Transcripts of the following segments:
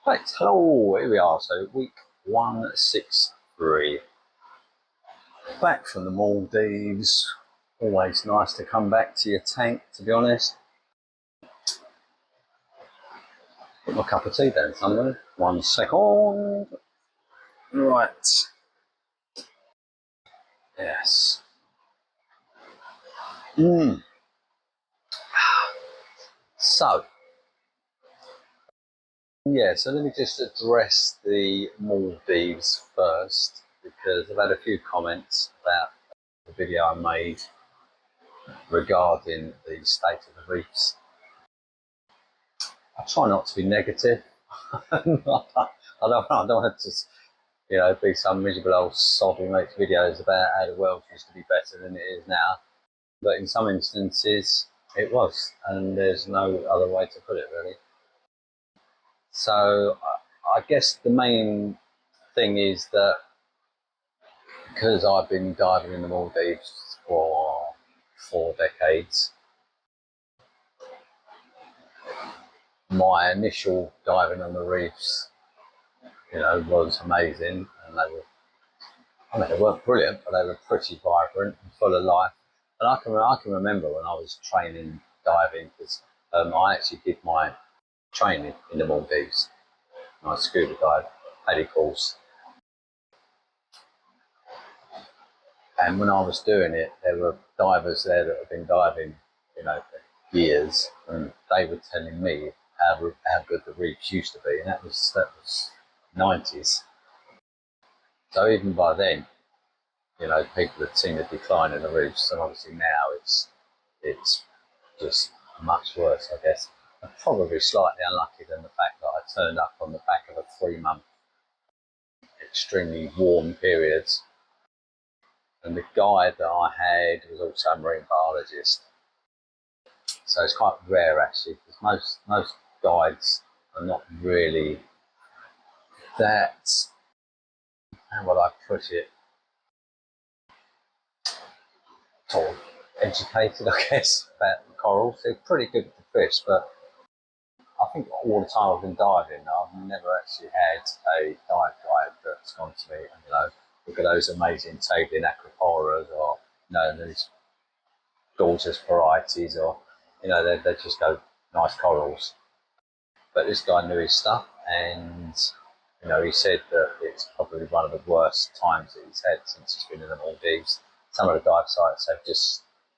Right, hello, here we are. So week 163. Back from the Maldives. Always nice to come back to your tank, to be honest. Put my cup of tea down somewhere. 1 second. Right. Yes. So, yeah, so let me just address the Maldives first, because I've had a few comments about the video I made regarding the state of the reefs. I try not to be negative. I don't want to just, be some miserable old sod who makes videos about how the world used to be better than it is now. But in some instances, it was, and there's no other way to put it, really. So I guess the main thing is that because I've been diving in the Maldives for 4 decades, my initial diving on the reefs, was amazing, and they weren't brilliant, but they were pretty vibrant and full of life. And I can remember when I was training diving, because I actually did my training in the Maldives. My scuba dive paddy course. And when I was doing it, there were divers there that had been diving, for years, and they were telling me how good the reefs used to be, and that was 90s. So even by then, people had seen a decline in the reefs, and obviously now it's just much worse, I guess. I'm probably slightly unlucky than the fact that I turned up on the back of a 3-month extremely warm period. And the guide that I had was also a marine biologist. So it's quite rare, actually, because most guides are not really that, how would I put it, sort of educated, I guess, about the corals. They're pretty good with the fish, but I think all the time I've been diving, I've never actually had a dive guide that's gone to me and, look at those amazing tabling aquaporas, or, these gorgeous varieties, or, they just go nice corals. But this guy knew his stuff, and, he said that it's probably one of the worst times that he's had since he's been in the Maldives. Some of the dive sites,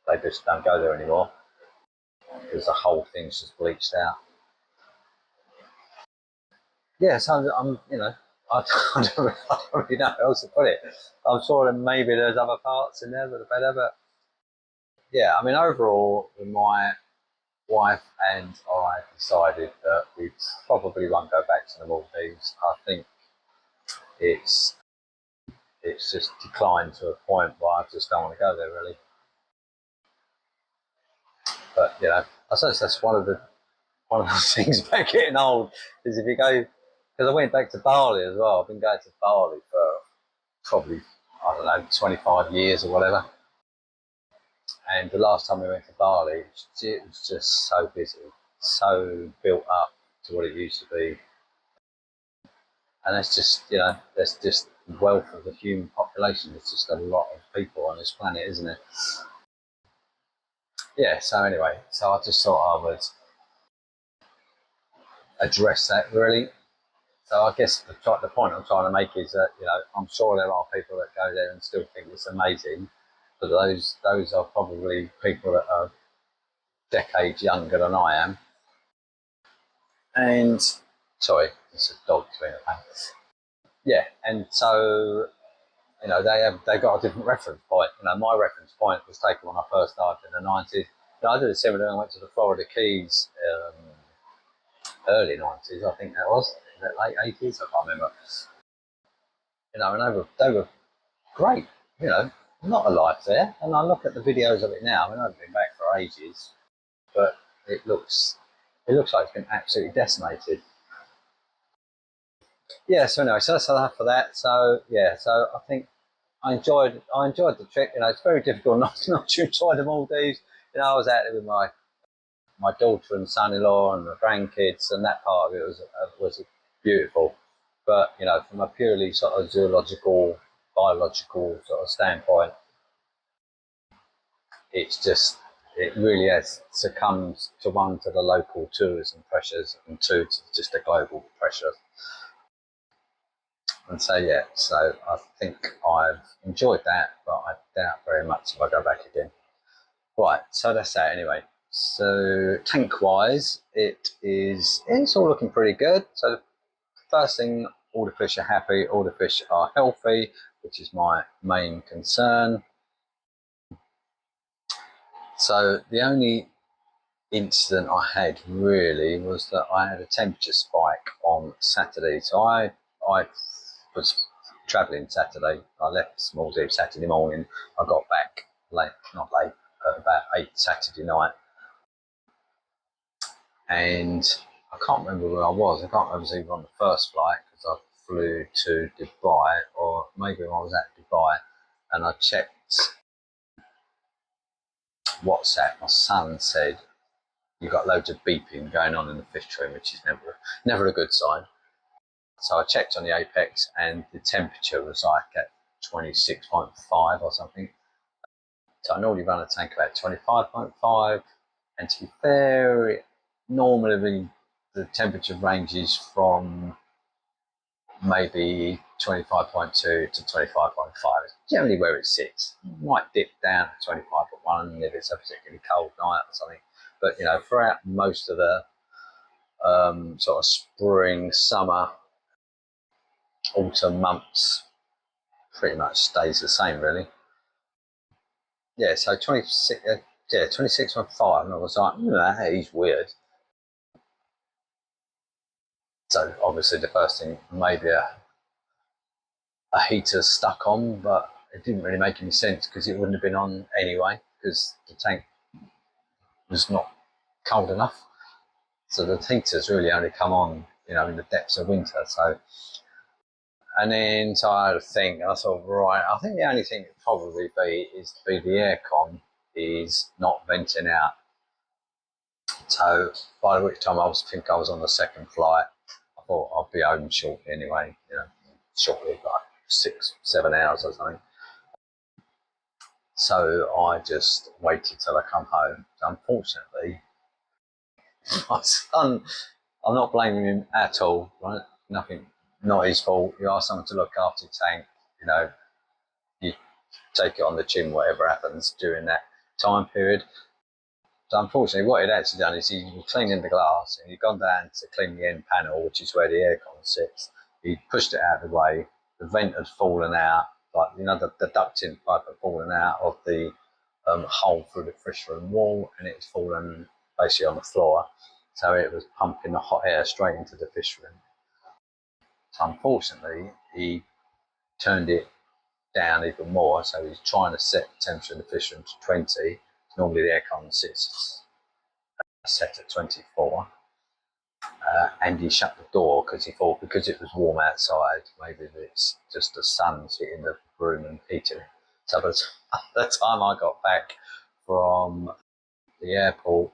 they just don't go there anymore because the whole thing's just bleached out. Yeah, so I don't really know how else to put it. I'm sure that maybe there's other parts in there that are better, but yeah, I mean, overall, my wife and I decided that we probably won't go back to the Maldives. I think it's just declined to a point where I just don't want to go there, really. But I suppose that's one of the things about getting old, is if you go, because I went back to Bali as well. I've been going to Bali for probably, 25 years or whatever. And the last time we went to Bali, it was just so busy, so built up to what it used to be. And that's just, that's just the wealth of the human population. There's just a lot of people on this planet, isn't it? Yeah, so anyway, so I just thought I would address that, really. So I guess the point I'm trying to make is that, I'm sure there are people that go there and still think it's amazing, but those are probably people that are decades younger than I am. And, sorry, it's a dog between the pants. Yeah, and so, they've got a different reference point. My reference point was taken when I first started in the 90s. I did a similar thing. I went to the Florida Keys, early 90s, I think that was, late 80s, I can't remember. And they were great, not a life there. And I look at the videos of it now. I haven't been back for ages, but it looks like it's been absolutely decimated. Yeah, so anyway, so that's enough for that. So yeah, so I think I enjoyed the trip. It's very difficult not to enjoy the Maldives. I was out there with my daughter and son-in-law and the grandkids, and that part of it was beautiful. But you know, from a purely sort of zoological, biological sort of standpoint, it's just, it really has succumbed to one, to the local tourism pressures, and two, to just the global pressure. And so yeah, so I think I've enjoyed that, but I doubt very much if I go back again. Right, so that's that anyway. So tank wise, it's all looking pretty good. So the first thing, all the fish are happy, all the fish are healthy, which is my main concern. So the only incident I had really was that I had a temperature spike on Saturday. So I was travelling Saturday. I left Maldives Saturday morning. I got back late, not late, about 8 Saturday night. And I can't remember where I was. I can't remember if I was either on the first flight because I flew to Dubai, or maybe I was at Dubai and I checked WhatsApp. My son said, "You've got loads of beeping going on in the fish room," which is never a good sign. So I checked on the Apex and the temperature was like at 26.5 or something. So I normally run a tank about 25.5, and to be fair, normally the temperature ranges from maybe 25.2 to 25.5. It's generally where it sits. It might dip down to 25.1 if it's a particularly cold night or something. But you know, throughout most of the sort of spring, summer, autumn months, pretty much stays the same really. Yeah, so 26, 26.5, and I was like, that is weird. So obviously the first thing, maybe a heater stuck on, but it didn't really make any sense because it wouldn't have been on anyway because the tank was not cold enough. So the heaters really only come on, you know, in the depths of winter. So, and then so I had to think, and I thought, right, I think the only thing it probably be the aircon is not venting out. So by which time I was on the second flight, I thought I'd be home shortly anyway, you know, shortly, like 6-7 hours or something. So I just waited till I come home. So unfortunately, my son, I'm not blaming him at all, right? Nothing, not his fault. You ask someone to look after your tank, you know, you take it on the chin, whatever happens during that time period. So unfortunately, what he'd actually done is he was cleaning the glass and he'd gone down to clean the end panel, which is where the aircon sits. He pushed it out of the way. The vent had fallen out, like, you know, the ducting pipe had fallen out of the hole through the fish room wall, and it had fallen basically on the floor. So it was pumping the hot air straight into the fish room. So unfortunately, he turned it down even more. So he's trying to set the temperature in the fish room to 20. Normally the aircon sits set at 24. And he shut the door because he thought, because it was warm outside, maybe it's just the sun's hitting the room and heating it. So by the time I got back from the airport,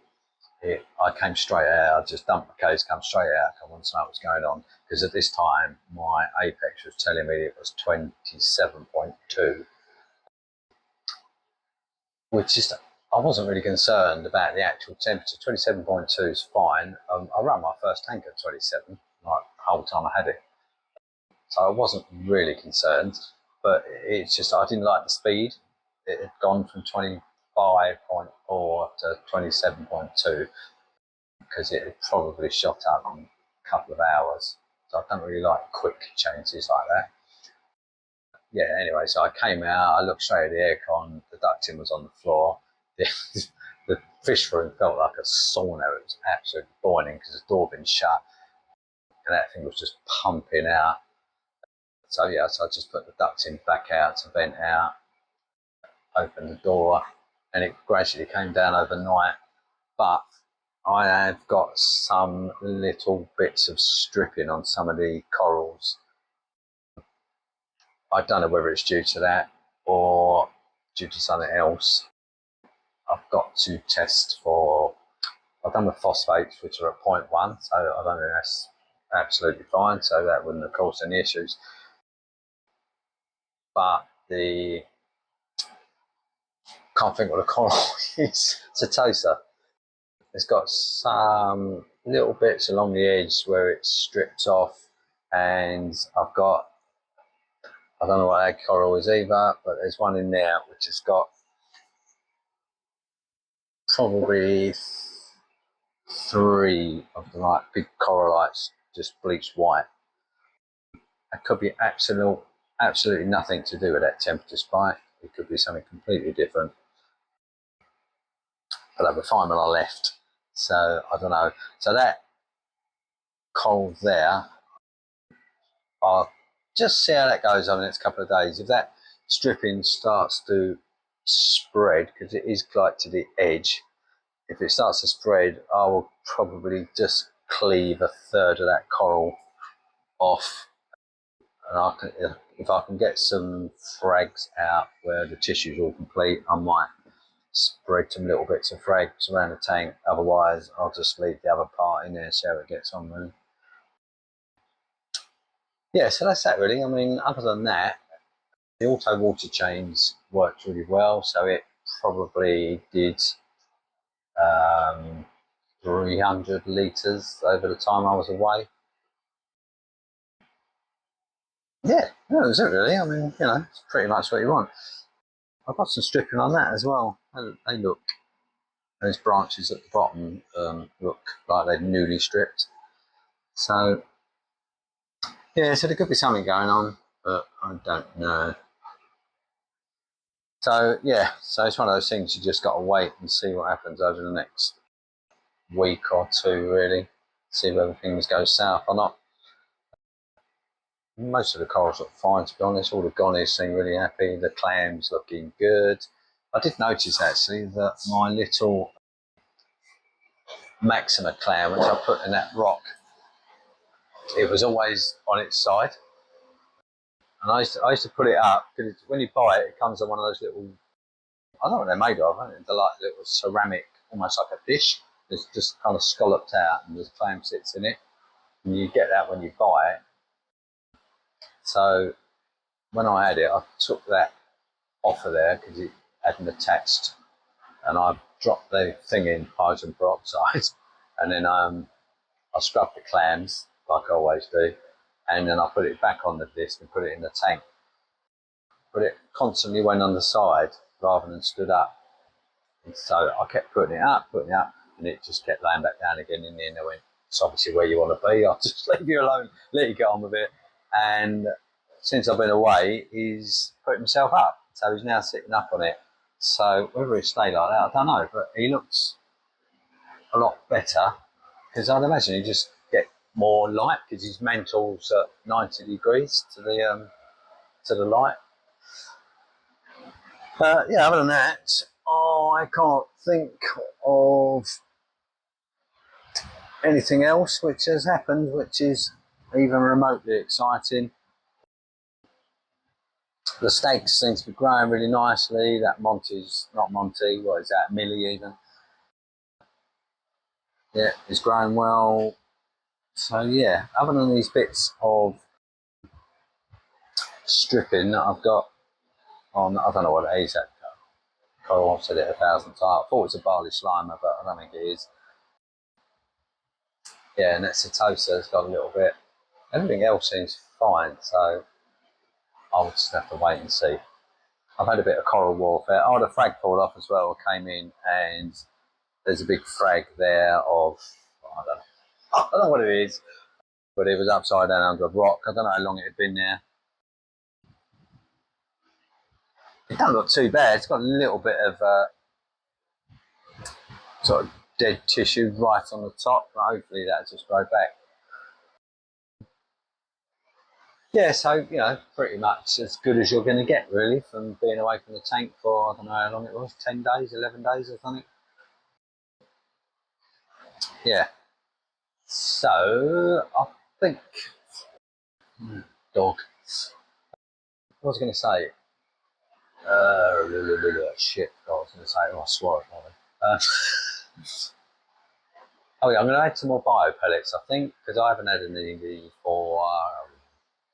I came straight out. I just dumped my case, come straight out. I wanted to know what was going on, because at this time my Apex was telling me it was 27.2, which is, I wasn't really concerned about the actual temperature. 27.2 is fine. I ran my first tank at 27, like the whole time I had it. So I wasn't really concerned, but it's just I didn't like the speed. It had gone from 25.4 to 27.2 because it had probably shot up in a couple of hours. So I don't really like quick changes like that. Yeah, anyway, so I came out, I looked straight at the aircon, the ducting was on the floor. The fish room felt like a sauna. It was absolutely boiling because the door had been shut and that thing was just pumping out. So yeah, so I just put the ducting back out to vent out, opened the door, and it gradually came down overnight. But I have got some little bits of stripping on some of the corals. I don't know whether it's due to that or due to something else. I've got to test for, I've done the phosphates, which are at 0.1, so I don't know if that's absolutely fine, so that wouldn't have caused any issues. But can't think what the coral is. It's a toaster. It's got some little bits along the edge where it's stripped off, and I don't know what that coral is either, but there's one in there which has got probably 3 of the like big corallites just bleached white. It could be absolutely nothing to do with that temperature spike. It could be something completely different. But they were fine when I left, so I don't know. So that coral there, I'll just see how that goes over the next couple of days. If that stripping starts to spread, because it is like to the edge, if it starts to spread, I will probably just cleave a third of that coral off, and if I can get some frags out where the tissue's all complete, I might spread some little bits of frags around the tank. Otherwise, I'll just leave the other part in there, see how it gets on really. Yeah, so that's that really. I mean, other than that, the auto water change worked really well, so it probably did 300 litres over the time I was away. Yeah, that was it really. I mean, it's pretty much what you want. I've got some stripping on that as well. They look, those branches at the bottom look like they're newly stripped. So, yeah, so there could be something going on, but I don't know. So, yeah, so it's one of those things you just got to wait and see what happens over the next week or two, really. See whether things go south or not. Most of the corals look fine, to be honest. All the gonnies seem really happy. The clams looking good. I did notice actually that my little Maxima clam, which I put in that rock, it was always on its side. And I used to put it up, because when you buy it, it comes in one of those little, I don't know what they're made of, they're like little ceramic, almost like a dish. It's just kind of scalloped out and the clam sits in it. And you get that when you buy it. So when I had it, I took that off of there because it hadn't attached, and I dropped the thing in hydrogen peroxide, and then I scrubbed the clams like I always do, and then I put it back on the disc and put it in the tank. But it constantly went on the side rather than stood up, and so I kept putting it up, and it just kept laying back down again. In the end, I went, "It's obviously where you want to be. I'll just leave you alone, let you get on with it." And since I've been away, he's put himself up, so he's now sitting up on it. So whether he stay like that, I don't know, but he looks a lot better, because I'd imagine he just get more light because his mantle's at 90 degrees to the light. Yeah, other than that, I can't think of anything else which has happened which is even remotely exciting. The steaks seem to be growing really nicely. That Monty's, not Monty, what is that, Millie even? Yeah, it's growing well. So yeah, other than these bits of stripping that I've got on, I don't know what it is, that coral, I've said it 1,000 times. I thought it was a barley slimer, but I don't think it is. Yeah, and that Setosa's got a little bit. Everything else seems fine, so I'll just have to wait and see. I've had a bit of coral warfare. Oh, the frag pulled off as well. I came in and there's a big frag there of, I don't know what it is, but it was upside down under a rock. I don't know how long it had been there. It don't look too bad. It's got a little bit of sort of dead tissue right on the top, but hopefully that'll just grow back. Yeah, so, pretty much as good as you're going to get, really, from being away from the tank for, I don't know how long it was, 10 days, 11 days or something. Yeah. So, I think, dog. What was I going to say? Shit, I was going to say, I swore it, Oh yeah, I'm going to add some more bio pellets, I think, because I haven't had any for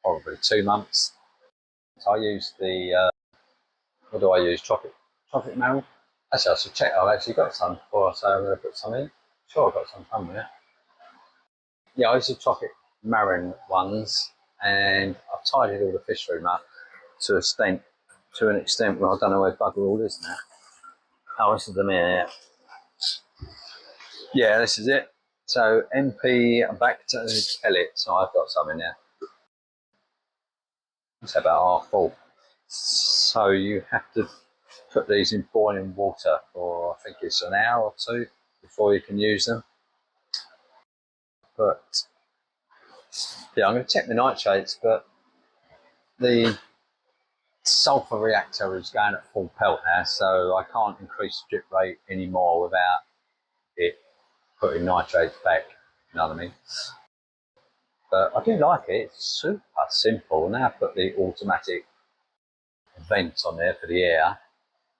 probably 2 months. So I use the, what do I use? Tropic marrow? Actually, I should check. I've actually got some before I say I'm going to put some in. Sure, I've got some somewhere. Yeah, I use the tropic marine ones, and I've tidied all the fish room up to an extent where I don't know where bugger all is now. Oh, this is them here. Yeah, this is it. So MP back to pellets. So I've got some in there. It's about half full. So you have to put these in boiling water for I think it's an hour or two before you can use them. But yeah, I'm going to check the nitrates, but the sulfur reactor is going at full pelt now, so I can't increase the drip rate anymore without it putting nitrates back. You know what I mean? But I do like it. It's super simple. Now I put the automatic vent on there for the air,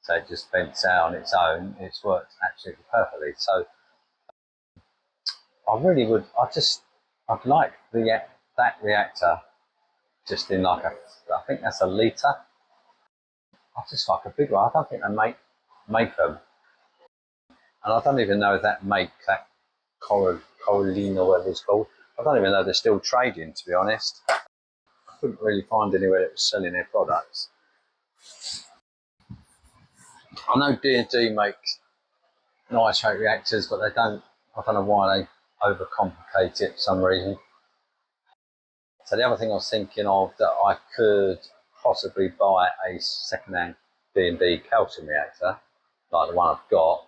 so it just vents out on its own. It's worked absolutely perfectly. So I really would. I'd like that reactor just in like I think that's a litre. I just like a big one. I don't think they make them, and I don't even know if that Coralline or whatever it's called. I don't even know they're still trading, to be honest. I couldn't really find anywhere that was selling their products. I know D&D makes nitrate reactors, but they don't. I don't know why they overcomplicate it for some reason. So the other thing I was thinking of that I could possibly buy a second-hand D&D calcium reactor, like the one I've got,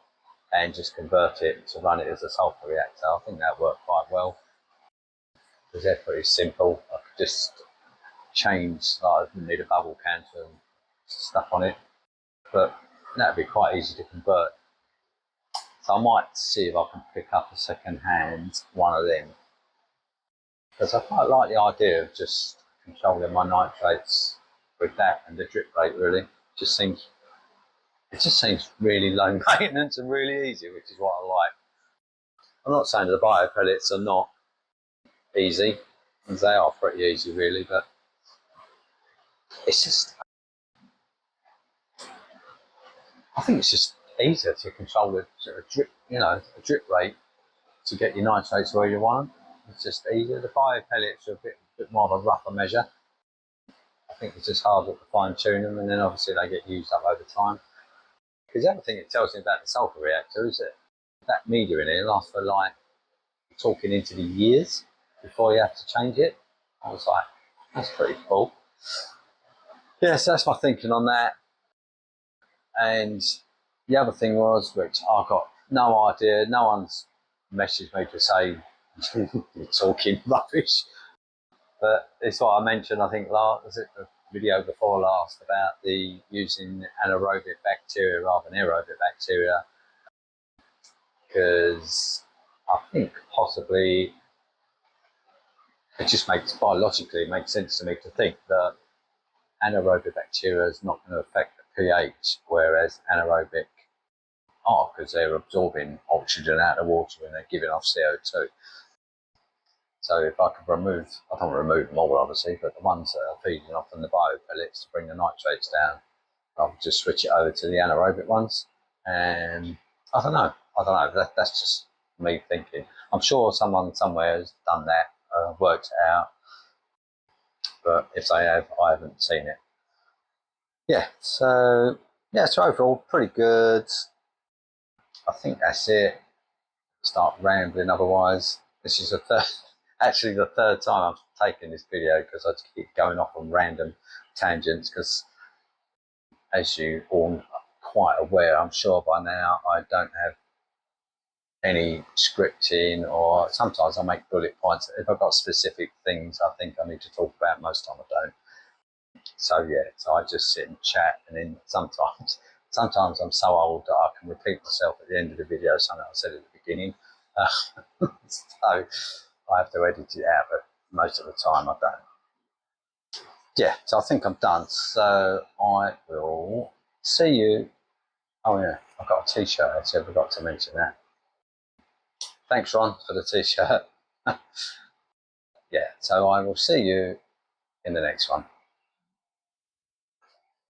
and just convert it to run it as a sulfur reactor. I think that worked quite well because they're pretty simple. I could just change, like I didn't need a bubble counter and stuff on it, but that'd be quite easy to convert. So I might see if I can pick up a second-hand one of them, because I quite like the idea of just controlling my nitrates with that and the drip rate. Really, it just seems really low maintenance and really easy, which is what I like. I'm not saying the bio pellets are not easy, and they are pretty easy really, but it's just, I think it's just easier to control the sort of drip, a drip rate to get your nitrates where you want them. It's just easier. The bio pellets are a bit more of a rougher measure. I think it's just harder to fine tune them, and then obviously they get used up over time. Because the other thing it tells me about the sulfur reactor is that media in here lasts for like, talking into the years before you have to change it. I was like, that's pretty cool. Yeah, so that's my thinking on that. And the other thing was, which I got no idea, no one's messaged me to say you're talking rubbish, but it's what I mentioned, I think, was it the video before last about the using anaerobic bacteria rather than aerobic bacteria, because I think possibly it just biologically, it makes sense to me to think that anaerobic bacteria is not going to affect the pH, whereas anaerobic are, because they're absorbing oxygen out of the water and they're giving off CO2. So if I could I don't remove them all obviously, but the ones that are feeding off from the bio pellets to bring the nitrates down, I'll just switch it over to the anaerobic ones. And I don't know. That's just me thinking. I'm sure someone somewhere has done that, worked it out. But if they have, I haven't seen it. Yeah, so overall pretty good. I think that's it. Start rambling otherwise. This is actually the third time I've taken this video because I just keep going off on random tangents, because as you all are quite aware, I'm sure by now, I don't have any scripting, or sometimes I make bullet points. If I've got specific things I think I need to talk about, most of the time I don't. So yeah, so I just sit and chat, and then sometimes I'm so old that I can repeat myself at the end of the video, something I said at the beginning. So I have to edit it out, but most of the time I don't. Yeah, so I think I'm done. So I will see you. Oh yeah, I've got a t-shirt, actually I forgot to mention that. Thanks, Ron, for the t-shirt. Yeah, so I will see you in the next one.